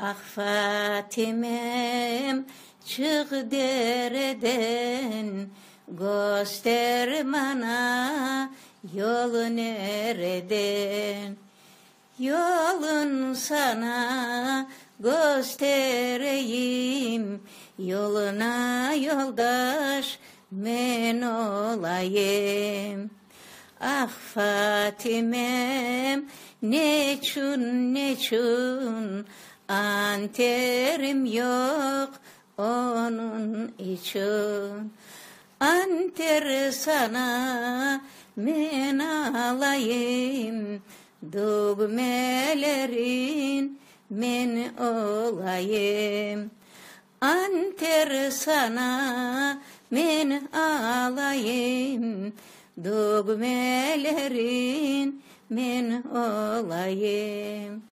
Ah Fatimem çık dereden, göster bana yolu nereden. Yolun sana göstereyim, yoluna yoldaş men olayım. Ah Fatimem neçün anterim yok onun için. Anter sana men alayım, dogmelerin men olayım. Anter sana men alayım, dogmelerin men olayım.